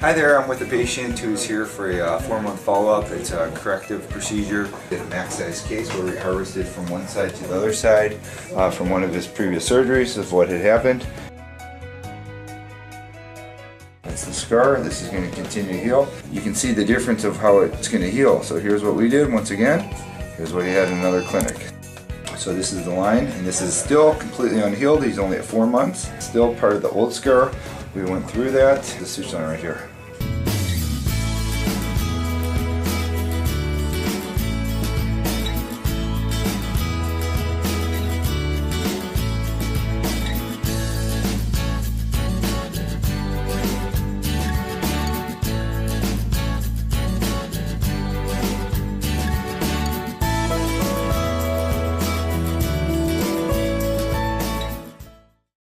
Hi there, I'm with a patient who's here for a 4-month follow-up. It's a corrective procedure. Did a max size case where we harvested from one side to the other side from one of his previous surgeries of what had happened. That's the scar. This is going to continue to heal. You can see the difference of how it's going to heal. So here's what we did once again. Here's what he had in another clinic. So this is the line, and this is still completely unhealed. He's only at 4 months. Still part of the old scar. We went through that. The suture line right here.